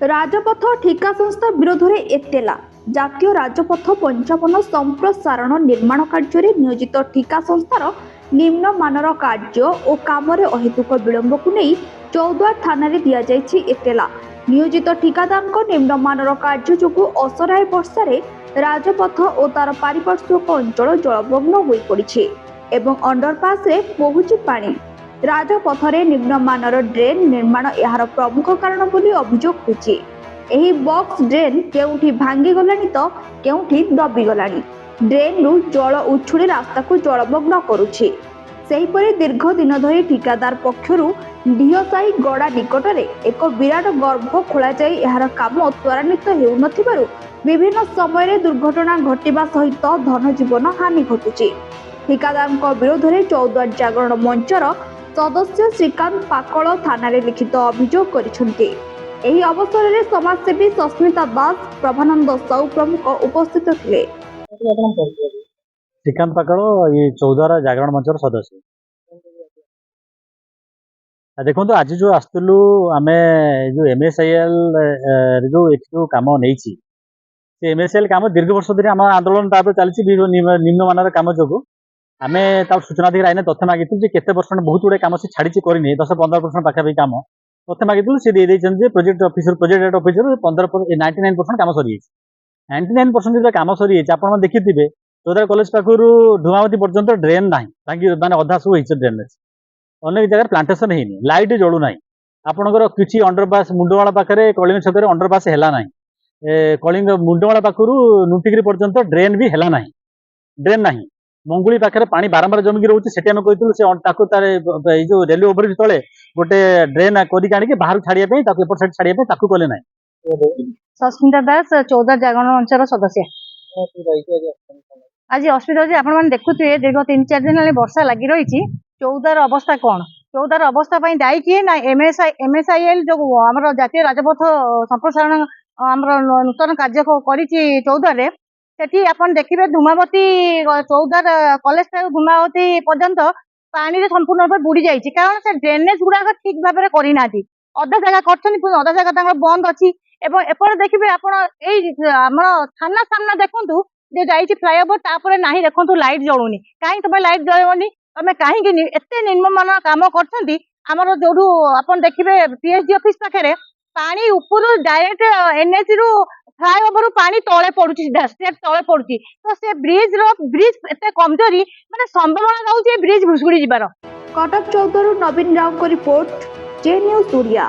राजपथ ठिका संस्था विरोध में एतेला जातीय राजपथ 55 संप्रसारण निर्माण कार्य नियोजित ठिका संस्थार निम्नमानर कार्य और काम अहेतुक विलंब को नहीं चौद्वार थाना दि जाएगी एतेला। नियोजित ठिकादार निम्नमानर कार्य जो असराय वर्षा राजपथ और तार पारिपार्श्विक अंचल जलमग्न हो पड़ी एवं अंडरपास पहुंची पानी। राजपथरे निम्नमानर ड्रेन निर्माण यार प्रमुख कारण बोली अभियोग होछि। एही बॉक्स ड्रेन केउठी भांगी गलानी तो केउठी दबी गलानी। ड्रेन रु जल उछुड़ी रास्ता को जलमग्न करुछि। सेहीपरि दीर्घ दिन धरि ठिकादार पक्षरु ढियोसाई गड़ा निकटरे एक विराट गर्भ खोला जाई यार काम त्वरान्वित हेउ नथिबारु विभिन्न समय दुर्घटना घटिबा सहित धन जीवन हानि घटुछि। ठिकादार विरोध में चौद्वार जागरण मंचर सदस्य श्रीकांत पाकल थाना लिखित अभियोग करिसेंति। एही अवसर में समाजसेवी सस्मिता दास प्रभानंद साहू प्रमुख उपस्थित थे। श्रीकांत पाकल ये चौद्वार जागरण मंचर सदस्य। देखो तो आज जो आसलु आम जो MSIL जो कम नहीं MSIL कम दीर्घ वर्ष धरी आम आंदोलन चलती निम्नमानर कम जो आम सूचना अधिकारी आईने तथ्य मागिलु केते परसेंट बहुत गुड़े कम से छाड़ी करनी 10-15% पाखापाखि कम तथ्य मागिलु सी दे प्रोजेक्ट ऑफिसर 99% कम सरी 99% कम सरी आप देखिए चौद्वार कॉलेज पाखर धुमावती पर्यंत ड्रेन ना माने अधा सब हो ड्रेनेज अनेक जगह प्लांटेसन है लाइट जलू ना आपंकर किसी अंडरपास मुंडमाला पाखे कलिंग छक अंडरपास है ना कलिंग मुंडमाला पाखर नुटिगिरी पर्यंत ड्रेन भी है ना ड्रेन ना मंगुली पाखे पानी बारंबार जमिकी रोचे से जो रेलवे ओभरब्रिज तले गोटे ड्रेन कर बाहर छाड़िया एपट साइड छाड़िया कले ना। सस्मिता दास चौद्वार जागरण मंचर सदस्य। आज असुविधा आप देखुए दीर्घ 3-4 दिन वर्षा लगी रही चौद्वार अवस्था कौन चौद्वार अवस्था दायी किए ना MSIL जो आम जातीय राजपथ संप्रसारण आम नूतन कार्य कर चौद्वार सेठी आपण देखिए धूमावती चौद्वार कॉलेज धूमावती पर्यंत पानी संपूर्ण रूप बुड़ी जाइए कारण से ड्रेनेज गुड़ाक ठीक भाव में करना अधा जगह कर अधा जगह बंद अच्छी एपटे देखिए आप थाना सामना देखु जो जाइए फ्लाईओवर तापर ना देखु लाइट जलूनी कहीं तुम लाइट जलनी तुम कहीं एत निम्नमान कम कर जो आप देखिए PhD ऑफिस पाखे पानी ऊपर डायरेक्ट NH रु फ्लाईओवर पानी तले पड़ुची सीधा स्टेप तले पड़ुची तो से ब्रिज एत कमजोरी माने संभावना रहउची ब्रिज भुसुड़ी जिबार। कटक 14 नवीन राव को रिपोर्ट जे न्यूज ओडिया।